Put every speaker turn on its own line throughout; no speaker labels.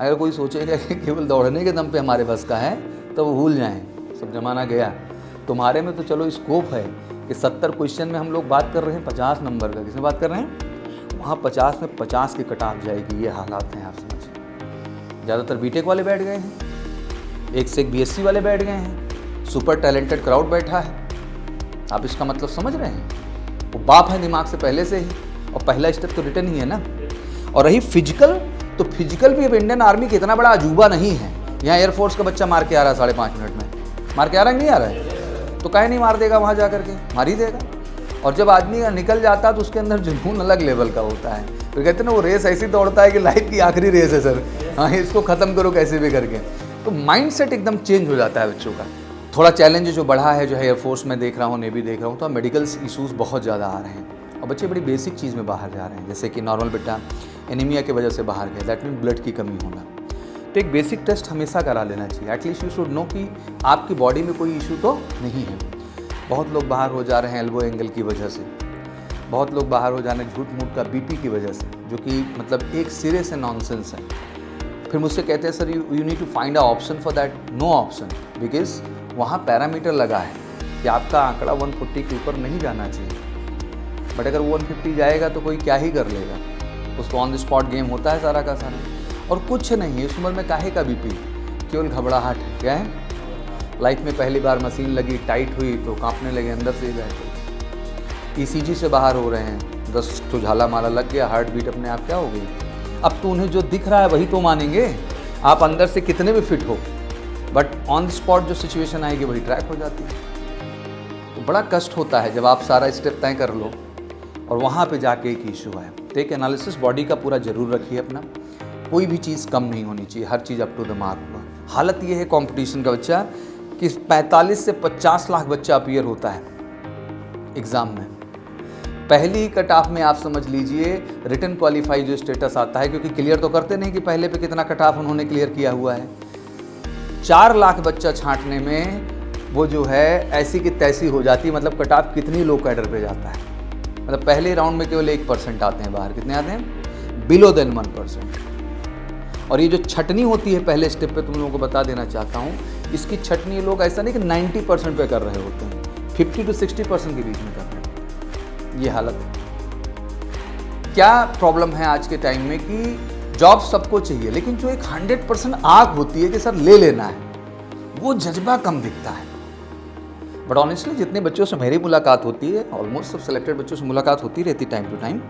अगर कोई सोचेगा कि केवल दौड़ने के दम पे हमारे बस का है तो वो भूल जाएं, सब जमाना गया। तुम्हारे में तो चलो स्कोप है कि 70 क्वेश्चन में हम लोग बात कर रहे हैं 50 नंबर का, किसमें बात कर रहे हैं? वहाँ 50 में 50 की कट ऑफ जाएगी, ये हालात हैं, आप समझिए। ज़्यादातर बीटेक वाले बैठ गए हैं, एक से एक बीएससी वाले बैठ गए हैं, सुपर टैलेंटेड क्राउड बैठा है। आप इसका मतलब समझ रहे हैं? वो बाप है दिमाग से पहले से ही, और पहला स्टेप तो रिटर्न ही है ना। और रही फिजिकल, तो फिजिकल भी अब इंडियन आर्मी की इतना बड़ा अजूबा नहीं है। यहाँ एयरफोर्स का बच्चा मार के आ रहा है 5.5 मिनट में, मार के आ रहा है नहीं आ रहा है? तो काहे नहीं मार देगा वहाँ जा करके? मार ही देगा। और जब आदमी निकल जाता है तो उसके अंदर जुनून अलग लेवल का होता है। तो कहते हैं ना, वो रेस ऐसी दौड़ता है कि लाइफ की आखिरी रेस है सर, हाँ इसको ख़त्म करो कैसे भी करके। तो माइंड सेट एकदम चेंज हो जाता है बच्चों का। थोड़ा चैलेंज जो बढ़ा है, जो है एयरफोर्स में देख रहा हूँ, नेवी देख रहा हूँ, तो मेडिकल इशूज़ बहुत ज़्यादा आ रहे हैं और बच्चे बड़ी बेसिक चीज़ में बाहर जा रहे हैं। जैसे कि नॉर्मल बेटा एनीमिया की वजह से बाहर गए, दैट मीन ब्लड की कमी होना। तो एक बेसिक टेस्ट हमेशा करा लेना चाहिए। एटलीस्ट यू शुड नो कि आपकी बॉडी में कोई इशू तो नहीं है। बहुत लोग बाहर हो जा रहे हैं एल्बो एंगल की वजह से, बहुत लोग बाहर हो जा रहे हैं झूठ मूठ का बीपी की वजह से, जो कि मतलब एक सिरे से नॉनसेंस है। फिर मुझसे कहते हैं sir you need to find a option for that. No option, because वहाँ पैरामीटर लगा है कि आपका आंकड़ा 140 के ऊपर नहीं जाना चाहिए। बट अगर 150 जाएगा तो कोई क्या ही कर लेगा, उसको ऑन द स्पॉट गेम होता है सारा का सारा। और कुछ नहीं है इस उम्र में, काहे का बीपी, केवल घबराहट है। क्या है? लाइफ में पहली बार मशीन लगी, टाइट हुई तो कांपने लगे अंदर से ही बैठे। ईसीजी से बाहर हो रहे हैं, 10 तो झाला माला लग गया, हार्ट बीट अपने आप क्या हो गई। अब तो उन्हें जो दिख रहा है वही तो मानेंगे, आप अंदर से कितने भी फिट हो, बट ऑन द स्पॉट जो सिचुएशन आएगी वही ट्रैक हो जाती है। तो बड़ा कष्ट होता है जब आप सारा स्टेप तय कर लो और वहाँ पे जाके एक इशू आए। तो एक एनालिसिस बॉडी का पूरा जरूर रखिए अपना। कोई भी चीज़ कम नहीं होनी चाहिए, हर चीज़ अप टू द मार्क हुआ। हालत ये है कंपटीशन का बच्चा कि 45 से 50 लाख बच्चा अपीयर होता है एग्ज़ाम में। पहली कट ऑफ में आप समझ लीजिए रिटन क्वालिफाई जो स्टेटस आता है, क्योंकि क्लियर तो करते नहीं कि पहले पे कितना कट ऑफ उन्होंने क्लियर किया हुआ है। 4 लाख बच्चा छांटने में वो जो है ऐसी की तैसी हो जाती है। मतलब कट ऑफ कितनी लो कैडर पे जाता है। मतलब पहले राउंड में केवल 1% आते हैं बाहर। कितने आते हैं? Below than 1%। और ये जो छटनी होती है पहले स्टेप पे, तुम लोगों को बता देना चाहता हूँ, इसकी छटनी लोग ऐसा नहीं कि 90% पे कर रहे होते हैं, 50 to 60% के बीच में कर रहे हैं। ये हालत है। क्या प्रॉब्लम है आज के टाइम में कि जॉब सबको चाहिए, लेकिन जो एक 100% आग होती है कि सर ले लेना है, वो जज्बा कम दिखता है। बट ऑनेस्टली जितने बच्चों से मेरी मुलाकात होती है, ऑलमोस्ट सब सिलेक्टेड बच्चों से मुलाकात होती रहती टाइम टू टाइम,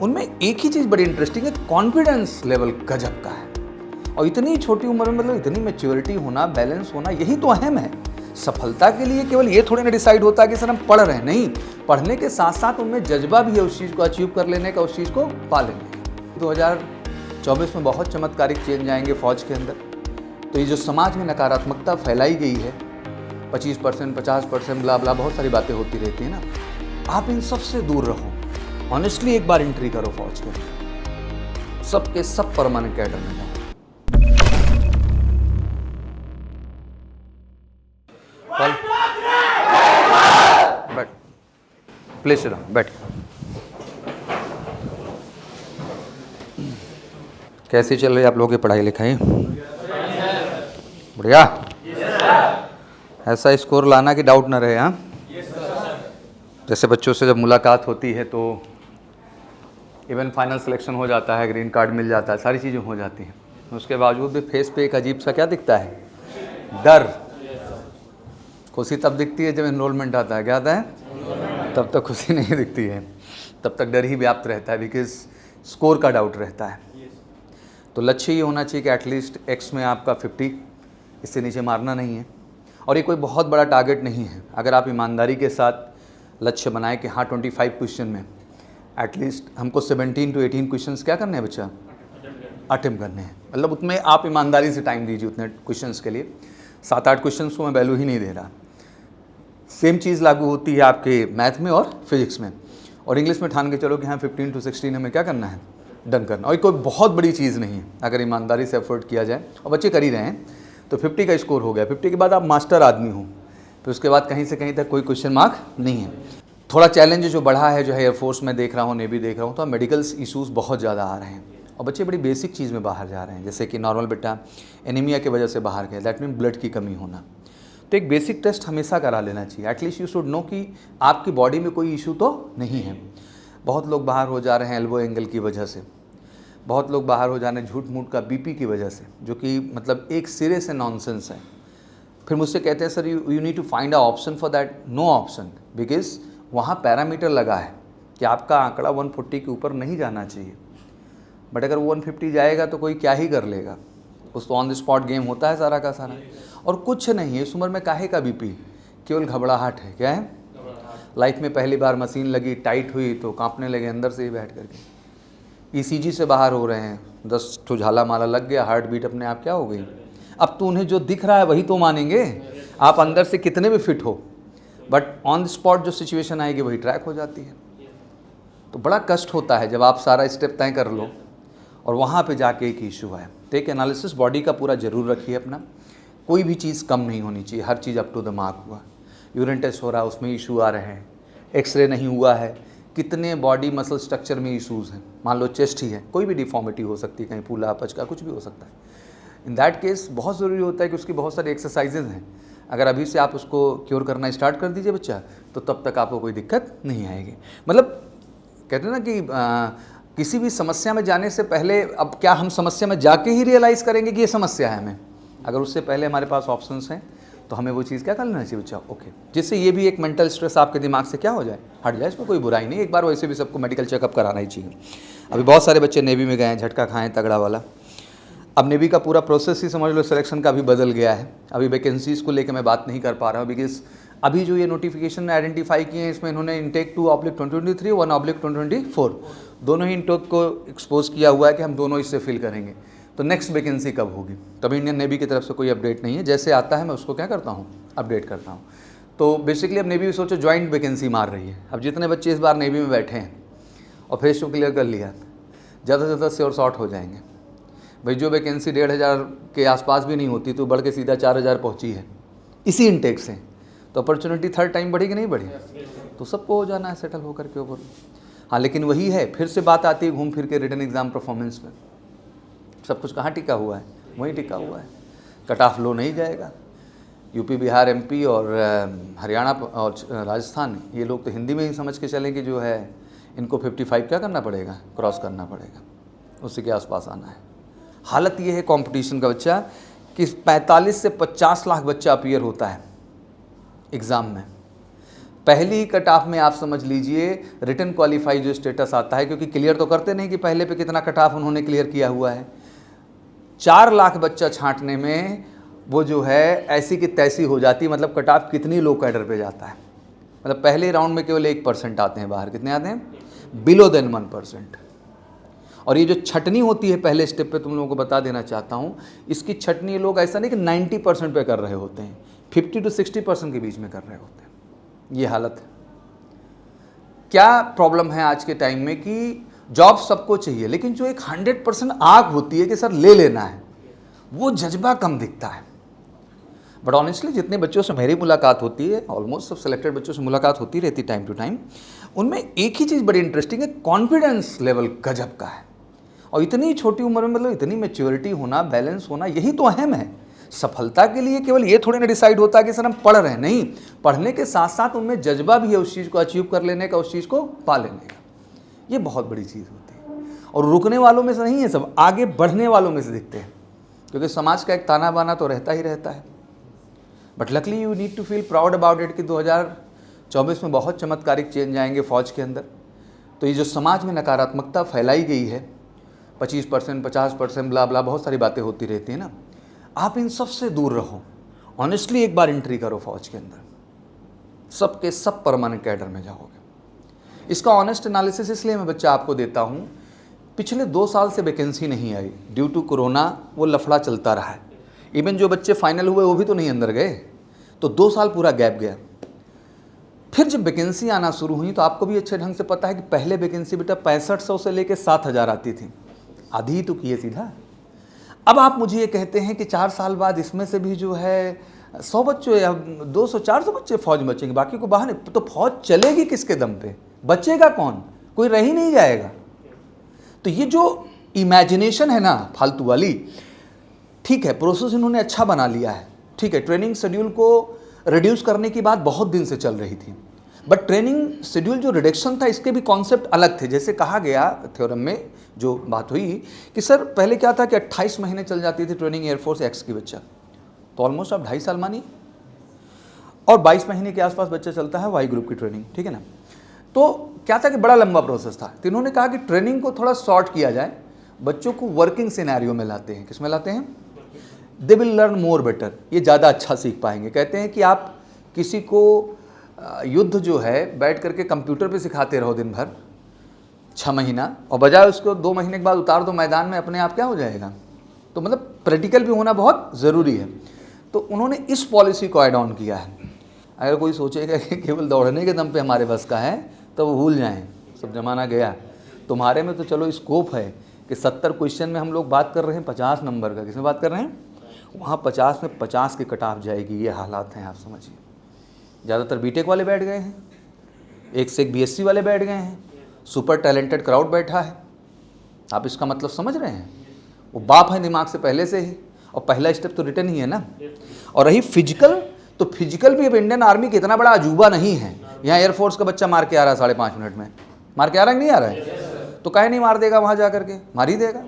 उनमें एक ही चीज़ बड़ी इंटरेस्टिंग है, कॉन्फिडेंस लेवल गजब का है। और इतनी छोटी उम्र में मतलब इतनी मैच्योरिटी होना, बैलेंस होना, यही तो अहम है। सफलता के लिए केवल ये थोड़ी ना डिसाइड होता है कि सर हम पढ़ रहे हैं, नहीं, पढ़ने के साथ साथ उनमें जज्बा भी है उस चीज़ को अचीव कर लेने का, उस चीज़ को पा लेने का। 2024 में बहुत चमत्कारिक चेंज आएंगे फौज के अंदर। तो ये जो समाज में नकारात्मकता फैलाई गई है, 25%, 50%, ब्ला ब्ला, बहुत सारी बातें होती रहती है ना, आप इन सब से दूर रहो। ऑनेस्टली एक बार एंट्री करो फौज के अंदर, सबके सब परमानेंट कैडर में जाओ। बैठ, प्लीज बैठ। कैसी चल रही है आप लोगों की पढ़ाई लिखाई? बढ़िया। ऐसा स्कोर लाना कि डाउट ना रहे। हाँ, जैसे बच्चों से जब मुलाकात होती है तो इवन फाइनल सिलेक्शन हो जाता है, ग्रीन कार्ड मिल जाता है, सारी चीज़ें हो जाती हैं, उसके बावजूद भी फेस पे एक अजीब सा क्या दिखता है? डर। खुशी तब दिखती है जब एनरोलमेंट आता है। क्या आता है? तब तक खुशी नहीं दिखती है, तब तक डर ही व्याप्त रहता है, बिकॉज स्कोर का डाउट रहता है। तो लक्ष्य ये होना चाहिए कि एटलीस्ट एक्स में आपका 50, इससे नीचे मारना नहीं है। और ये कोई बहुत बड़ा टारगेट नहीं है। अगर आप ईमानदारी के साथ लक्ष्य बनाए कि हाँ 25 क्वेश्चन में एटलीस्ट हमको 17 to 18 क्वेश्चंस क्या करने हैं बच्चा? अटेम्प्ट करने हैं। मतलब उसमें आप ईमानदारी से टाइम दीजिए उतने क्वेश्चंस के लिए। 7-8 क्वेश्चंस को मैं वैल्यू ही नहीं दे रहा। सेम चीज़ लागू होती है आपके मैथ में और फिजिक्स में। और इंग्लिश में ठान के चलो कि हाँ 15 to 16 हमें क्या करना है? डन करना। और कोई बहुत बड़ी चीज़ नहीं है अगर ईमानदारी से एफर्ट किया जाए, और बच्चे कर ही रहे हैं। तो 50 का स्कोर हो गया, 50 के बाद आप मास्टर आदमी हो, फिर उसके बाद कहीं से कहीं तक कोई क्वेश्चन मार्क नहीं है। थोड़ा चैलेंज जो बढ़ा है, जो है एयरफोर्स में देख रहा हूँ, नेवी देख रहा हूँ, तो मेडिकल इशूज़ बहुत ज़्यादा आ रहे हैं और बच्चे बड़ी बेसिक चीज़ में बाहर जा रहे हैं, जैसे कि नॉर्मल बेटा एनीमिया की वजह से बाहर गए, दैट मीन ब्लड की कमी होना। तो एक बेसिक टेस्ट हमेशा करा लेना चाहिए, एटलीस्ट यू शुड नो कि आपकी बॉडी में कोई इशू तो नहीं है। बहुत लोग बाहर हो जा रहे हैं एल्बो एंगल की वजह से, बहुत लोग बाहर हो जा रहे हैं झूठ मूठ का बीपी की वजह से, जो कि मतलब एक सिरे से नॉनसेंस है। फिर मुझसे कहते हैं sir you need to find a option for that. No option, because वहाँ पैरामीटर लगा है कि आपका आंकड़ा 140 के ऊपर नहीं जाना चाहिए। बट अगर 150 जाएगा तो कोई क्या ही कर लेगा, उस तो ऑन द स्पॉट गेम होता है सारा का सारा। और कुछ नहीं है इस उम्र में काहे का बीपी, केवल घबराहट है। क्या है? लाइफ में पहली बार मशीन लगी, टाइट हुई तो कांपने लगे अंदर से ही बैठ करके। ईसीजी से बाहर हो रहे हैं, 10 ठो झाला माला लग गया, हार्ट बीट अपने आप क्या हो गई। अब तो उन्हें जो दिख रहा है वही तो मानेंगे, आप अंदर से कितने भी फिट हो, बट ऑन द स्पॉट जो सिचुएशन आएगी वही ट्रैक हो जाती है। तो बड़ा कष्ट होता है जब आप सारा स्टेप तय कर लो और वहाँ पे जाके एक इशू आए। तो एक एनालिसिस बॉडी का पूरा जरूर रखिए अपना, कोई भी चीज़ कम नहीं होनी चाहिए, हर चीज़ अप टू द मार्क हुआ। यूरिन टेस्ट हो रहा है उसमें इशू आ रहे हैं, एक्सरे नहीं हुआ है, कितने बॉडी मसल स्ट्रक्चर में इशूज़ हैं, मान लो चेस्ट ही है, कोई भी डिफॉर्मिटी हो सकती है, कहीं फूला पचका कुछ भी हो सकता है। इन दैट केस बहुत ज़रूरी होता है कि उसकी बहुत सारी एक्सरसाइजेज हैं, अगर अभी से आप उसको क्योर करना स्टार्ट कर दीजिए बच्चा, तो तब तक आपको कोई दिक्कत नहीं आएगी। मतलब कहते हैं ना कि किसी भी समस्या में जाने से पहले, अब क्या हम समस्या में जाके ही रियलाइज़ करेंगे कि ये समस्या है हमें, अगर उससे पहले हमारे पास ऑप्शंस हैं तो हमें वो चीज़ क्या कर लेना चाहिए बच्चा, ओके, जिससे ये भी एक मेंटल स्ट्रेस आपके दिमाग से क्या हो जाए, हट जाए। इसमें कोई बुराई नहीं, एक बार वैसे भी सबको मेडिकल चेकअप कराना ही चाहिए। अभी बहुत सारे बच्चे नेवी में गए हैं, झटका खाएँ तगड़ा वाला। अब नेवी का पूरा प्रोसेस ही समझ लो सिलेक्शन का भी बदल गया है। अभी वैकेंसीज़ को लेकर मैं बात नहीं कर पा रहा हूँ, बिकॉज अभी जो ये नोटिफिकेशन आइडेंटिफाई किए हैं इसमें इन्होंने इंटेक 2/2023 1/2024 दोनों ही इंटेक को एक्सपोज किया हुआ है कि हम दोनों इससे फिल करेंगे। तो नेक्स्ट वैकेंसी कब होगी, तभी इंडियन नेवी की तरफ से कोई अपडेट नहीं है, जैसे आता है मैं उसको क्या करता हूँ, अपडेट करता हूँ। तो बेसिकली अब नेवी भी सोचो ज्वाइंट वैकेंसी मार रही है। अब जितने बच्चे इस बार नेवी में बैठे हैं और फेस टू क्लियर कर लिया, ज़्यादा से ज़्यादा श्योर शॉर्ट हो जाएंगे। भाई जो वैकेंसी 1500 के आसपास भी नहीं होती तो बढ़ के सीधा 4000 पहुँची है इसी इंटेक से, तो अपॉर्चुनिटी थर्ड टाइम बढ़ी कि नहीं बढ़ी, तो सबको हो जाना है सेटल होकर के ऊपर। हाँ लेकिन वही है, फिर से बात आती है घूम फिर के रिटन एग्ज़ाम परफॉर्मेंस में। सब कुछ कहाँ टिका हुआ है, वहीं टिका हुआ है, कट ऑफ लो नहीं जाएगा। यूपी बिहार एमपी और हरियाणा और राजस्थान, ये लोग तो हिंदी में ही समझ के चलें कि जो है इनको 55 क्या करना पड़ेगा, क्रॉस करना पड़ेगा, उसी के आसपास आना है। हालत ये है कंपटीशन का बच्चा कि 45 से 50 लाख बच्चा अपीयर होता है एग्ज़ाम में। पहली ही कट ऑफ में आप समझ लीजिए रिटन क्वालिफाई जो स्टेटस आता है, क्योंकि क्लियर तो करते नहीं कि पहले पे कितना कट ऑफ उन्होंने क्लियर किया हुआ है। 4 लाख बच्चा छांटने में वो जो है ऐसी की तैसी हो जाती है, मतलब कट ऑफ कितनी लो कैडर पे जाता है। मतलब पहले राउंड में केवल 1% आते हैं बाहर, कितने आते हैं, बिलो देन 1%। और ये जो छटनी होती है पहले स्टेप पे, तुम लोगों को बता देना चाहता हूँ, इसकी छटनी लोग ऐसा नहीं कि 90% पे कर रहे होते हैं, 50 to 60% के बीच में कर रहे होते हैं। ये हालत है। क्या प्रॉब्लम है आज के टाइम में कि जॉब सबको चाहिए, लेकिन जो एक 100% आग होती है कि सर ले लेना है, वो जज्बा कम दिखता है। बट ऑनेस्टली जितने बच्चों से मेरी मुलाकात होती है, ऑलमोस्ट सब सिलेक्टेड बच्चों से मुलाकात होती रहती टाइम टू टाइम, उनमें एक ही चीज़ बड़ी इंटरेस्टिंग है, कॉन्फिडेंस लेवल गजब का है। और इतनी छोटी उम्र में मतलब इतनी मैच्योरिटी होना, बैलेंस होना, यही तो अहम है। सफलता के लिए केवल ये थोड़ी ना डिसाइड होता है कि सर हम पढ़ रहे हैं, नहीं, पढ़ने के साथ साथ उनमें जज्बा भी है उस चीज़ को अचीव कर लेने का, उस चीज़ को पा लेने का। ये बहुत बड़ी चीज़ होती है। और रुकने वालों में से नहीं है, सब आगे बढ़ने वालों में से दिखते हैं, क्योंकि समाज का एक ताना बाना तो रहता ही रहता है। But luckily you need to feel proud about it कि 2024 में बहुत चमत्कारिक चेंज आएंगे फौज के अंदर। तो ये जो समाज में नकारात्मकता फैलाई गई है, 25%, 50%, ब्ला ब्ला, बहुत सारी बातें होती रहती है ना, आप इन सब से दूर रहो। ऑनेस्टली एक बार एंट्री करो फौज के अंदर, सब के सब परमानेंट कैडर में जाओगे। इसका ऑनेस्ट एनालिसिस इसलिए मैं बच्चा आपको देता हूँ, पिछले 2 साल से वैकेंसी नहीं आई ड्यू टू कोरोना, वो लफड़ा चलता रहा है। इवन जो बच्चे फाइनल हुए वो भी तो नहीं अंदर गए, तो 2 साल पूरा गैप गया। फिर जब वैकेंसी आना शुरू हुई तो आपको भी अच्छे ढंग से पता है कि पहले वैकेंसी बेटा 6500 से लेकर 7000 आती थी, आधी ही तो किए सीधा। अब आप मुझे ये कहते हैं कि 4 साल बाद इसमें से भी जो है 100 बच्चे या 200-400 बच्चे फौज में बचेंगे, बाकी को बाहर नहीं। तो फौज चलेगी किसके दम पे, बचेगा कौन, कोई रह ही नहीं जाएगा। तो ये जो इमेजिनेशन है ना फालतू वाली, ठीक है प्रोसेस इन्होंने अच्छा बना लिया है, ठीक है ट्रेनिंग शेड्यूल को रिड्यूस करने की बात बहुत दिन से चल रही थी, बट ट्रेनिंग शेड्यूल जो रिडक्शन था इसके भी कॉन्सेप्ट अलग थे। जैसे कहा गया थ्योरम में जो बात हुई कि सर पहले क्या था कि 28 महीने चल जाती थी ट्रेनिंग एयरफोर्स एक्स की बच्चा, तो ऑलमोस्ट आप 2.5 साल मानिए, और 22 महीने के आसपास बच्चा चलता है वाई ग्रुप की ट्रेनिंग, ठीक है ना। तो क्या था कि बड़ा लंबा प्रोसेस था, तो इन्होंने कहा कि ट्रेनिंग को थोड़ा शॉर्ट किया जाए, बच्चों को वर्किंग सिनेरियो में लाते हैं। किस में लाते हैं? They will learn more better, ये ज़्यादा अच्छा सीख पाएंगे। कहते हैं कि आप किसी को युद्ध जो है बैठ करके कंप्यूटर पे सिखाते रहो दिन भर 6 महीना, और बजाय उसको 2 महीने के बाद उतार दो मैदान में, अपने आप क्या हो जाएगा। तो मतलब प्रैक्टिकल भी होना बहुत ज़रूरी है। तो उन्होंने इस पॉलिसी को ऐड ऑन किया है। अगर कोई सोचेगा कि केवल दौड़ने के दम पे हमारे बस का है तो वो भूल जाएं, सब जमाना गया। तुम्हारे में तो चलो स्कोप है कि 70 क्वेश्चन में हम लोग बात कर रहे हैं 50 नंबर का। किसमें बात कर रहे हैं? वहाँ 50 में 50 की कट ऑफ जाएगी, ये हालात हैं, आप समझिए। ज़्यादातर बीटेक वाले बैठ गए हैं, एक से एक बीएससी वाले बैठ गए हैं, सुपर टैलेंटेड क्राउड बैठा है। आप इसका मतलब समझ रहे हैं? वो बाप है दिमाग से पहले से ही, और पहला स्टेप तो रिटर्न ही है ना। और रही फिजिकल, तो फिजिकल भी अब इंडियन आर्मी की इतना बड़ा अजूबा नहीं है। यहाँ एयरफोर्स का बच्चा मार के आ रहा है 5.5 मिनट में, मार के आ रहा है कि नहीं आ रहा है? तो काहे नहीं मार देगा, वहाँ जा करके मार ही देगा।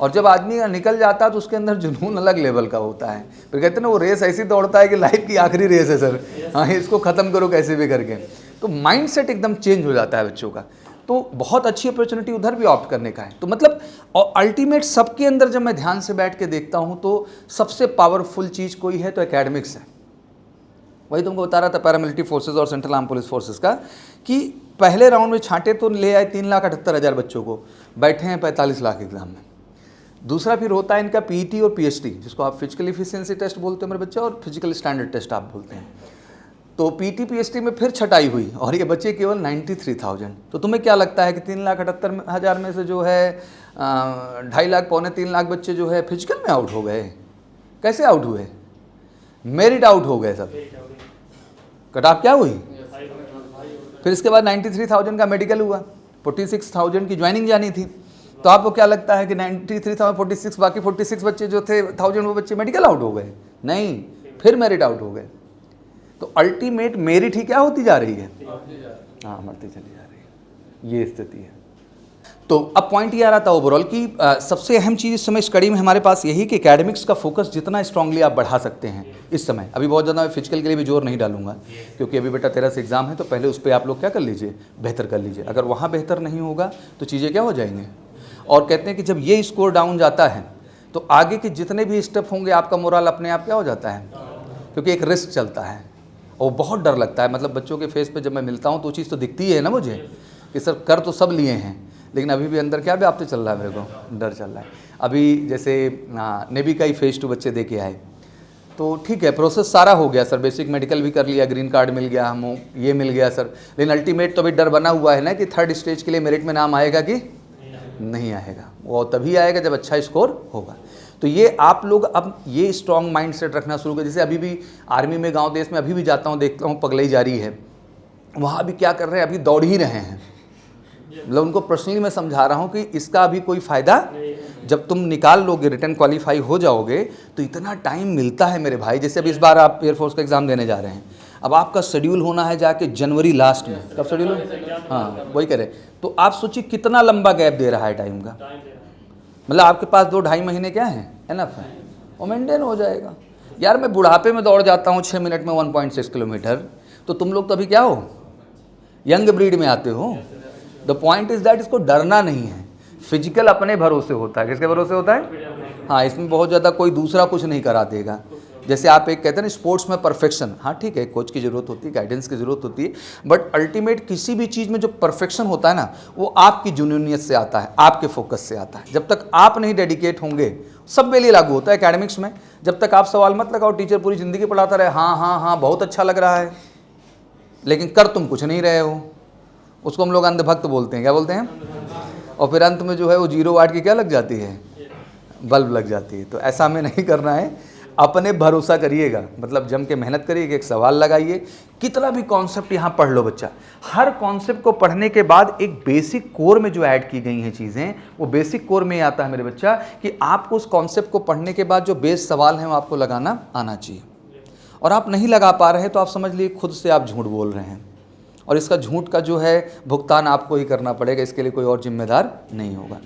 और जब आदमी निकल जाता है तो उसके अंदर जुनून अलग लेवल का होता है। फिर कहते हैं ना वो रेस ऐसी दौड़ता है कि लाइफ की आखिरी रेस है सर, हाँ इसको ख़त्म करो कैसे भी करके। तो माइंड सेट एकदम चेंज हो जाता है बच्चों का। तो बहुत अच्छी अपॉर्चुनिटी उधर भी ऑप्ट करने का है। तो मतलब और अल्टीमेट सबके अंदर जब मैं ध्यान से बैठ के देखता हूँ तो सबसे पावरफुल चीज़ कोई है तो एकेडमिक्स है। वही तुमको बता रहा था पैरामिलिट्री फोर्सेज और सेंट्रल आर्म पुलिस फोर्सेज का, कि पहले राउंड में छांटे तो ले आए 3,78,000 बच्चों को, बैठे हैं 45 लाख एग्जाम में। दूसरा फिर होता है इनका पीईटी और पीएचडी, जिसको आप फिजिकल इफिशिएंसी टेस्ट बोलते हैं मेरे बच्चे, और फिजिकल स्टैंडर्ड टेस्ट आप बोलते हैं। तो पीटी पीएचडी में फिर छटाई हुई और ये बच्चे केवल 93,000। तो तुम्हें क्या लगता है कि 3,78,000 में से जो है 2.5 लाख पौने 3 लाख बच्चे जो है फिजिकल में आउट हो गए? कैसे आउट हुए? मेरिट आउट हो गए सब। कट ऑफ क्या हुई? फिर इसके बाद 93,000 का मेडिकल हुआ, 46,000 की ज्वाइनिंग जानी थी। तो आपको क्या लगता है कि 93,000 46 बाकी 46 बच्चे जो थे 1000 वो बच्चे मेडिकल आउट हो गए? नहीं, फिर मेरिट आउट हो गए। तो अल्टीमेट मेरिट ही क्या होती जा रही है? हाँ, मरती चली जा रही है, ये स्थिति है। तो अब पॉइंट ये आ रहा था ओवरऑल कि सबसे अहम चीज़ इस समय स्टडी में हमारे पास यही कि एकेडमिक्स का फोकस जितना स्ट्रांगली आप बढ़ा सकते हैं इस समय। अभी बहुत ज़्यादा मैं फिजिकल के लिए भी जोर नहीं डालूंगा, क्योंकि अभी बेटा 13 से एग्जाम है, तो पहले उस पर आप लोग क्या कर लीजिए, बेहतर कर लीजिए। अगर वहाँ बेहतर नहीं होगा तो चीज़ें क्या हो जाएंगी। और कहते हैं कि जब ये स्कोर डाउन जाता है तो आगे के जितने भी स्टेप होंगे आपका मोरल अपने आप क्या हो जाता है, क्योंकि एक रिस्क चलता है और बहुत डर लगता है। मतलब बच्चों के फेस पे जब मैं मिलता हूँ तो चीज़ तो दिखती है ना मुझे कि सर कर तो सब लिए हैं, लेकिन अभी भी अंदर क्या व्याप्त चल रहा है, मेरे को डर चल रहा है। अभी जैसे नेवी का ही फेज 2 बच्चे दे के आए, तो ठीक है प्रोसेस सारा हो गया सर, बेसिक मेडिकल भी कर लिया, ग्रीन कार्ड मिल गया, हम ये मिल गया सर, लेकिन अल्टीमेट तो अभी डर बना हुआ है ना कि 3rd स्टेज के लिए मेरिट में नाम आएगा कि नहीं आएगा। वो तभी आएगा जब अच्छा स्कोर होगा। तो ये आप लोग अब ये स्ट्रॉन्ग माइंड सेट रखना शुरू कर। जैसे अभी भी आर्मी में गांव देश में अभी भी जाता हूँ, देखता हूँ पगलई जारी है, वहाँ भी क्या कर रहे हैं, अभी दौड़ ही रहे हैं। मतलब उनको पर्सनली मैं समझा रहा हूँ कि इसका अभी कोई फ़ायदा, जब तुम निकाल लोगे, रिटर्न क्वालिफाई हो जाओगे तो इतना टाइम मिलता है मेरे भाई। जैसे अभी इस बार आप एयरफोर्स का एग्ज़ाम देने जा रहे हैं, अब आपका शेड्यूल होना है जाके जनवरी लास्ट में। कब शेड्यूल हो? हाँ वही कह रहे। तो आप सोचिए कितना लंबा गैप दे रहा है टाइम का। मतलब आपके पास 2-2.5 महीने क्या है, एनफ है, वो मेंटेन हो जाएगा। यार मैं बुढ़ापे में दौड़ जाता हूँ 6 मिनट में 1.6 किलोमीटर, तो तुम लोग तो अभी क्या हो, यंग ब्रीड में आते हो। द पॉइंट इज दैट इसको डरना नहीं है। फिजिकल अपने भरोसे होता है। किसके भरोसे होता है? हाँ, इसमें बहुत ज़्यादा कोई दूसरा कुछ नहीं करा देगा। जैसे आप एक कहते हैं ना स्पोर्ट्स में परफेक्शन, हाँ ठीक है, कोच की ज़रूरत होती है, गाइडेंस की ज़रूरत होती है, बट अल्टीमेट किसी भी चीज़ में जो परफेक्शन होता है ना, वो आपकी जुनूनियत से आता है, आपके फोकस से आता है। जब तक आप नहीं डेडिकेट होंगे, सब के लिए लागू होता है एकेडमिक्स में, जब तक आप सवाल मत लगाओ, टीचर पूरी ज़िंदगी पढ़ाता रहे, हाँ हाँ हाँ बहुत अच्छा लग रहा है, लेकिन कर तुम कुछ नहीं रहे हो, उसको हम लोग अंधभक्त बोलते हैं। क्या बोलते हैं? और फिर अंत में जो है वो 0 वाट की क्या लग जाती है, बल्ब लग जाती है। तो ऐसा हमें नहीं करना है। अपने भरोसा करिएगा, मतलब जम के मेहनत करिएगा, एक सवाल लगाइए, कितना भी कॉन्सेप्ट यहाँ पढ़ लो बच्चा। हर कॉन्सेप्ट को पढ़ने के बाद एक बेसिक कोर में जो ऐड की गई हैं चीज़ें, वो बेसिक कोर में आता है मेरे बच्चा कि आपको उस कॉन्सेप्ट को पढ़ने के बाद जो बेस सवाल हैं वो आपको लगाना आना चाहिए। और आप नहीं लगा पा रहे हैं तो आप समझ लीजिए खुद से आप झूठ बोल रहे हैं, और इसका झूठ का जो है भुगतान आपको ही करना पड़ेगा, इसके लिए कोई और जिम्मेदार नहीं होगा।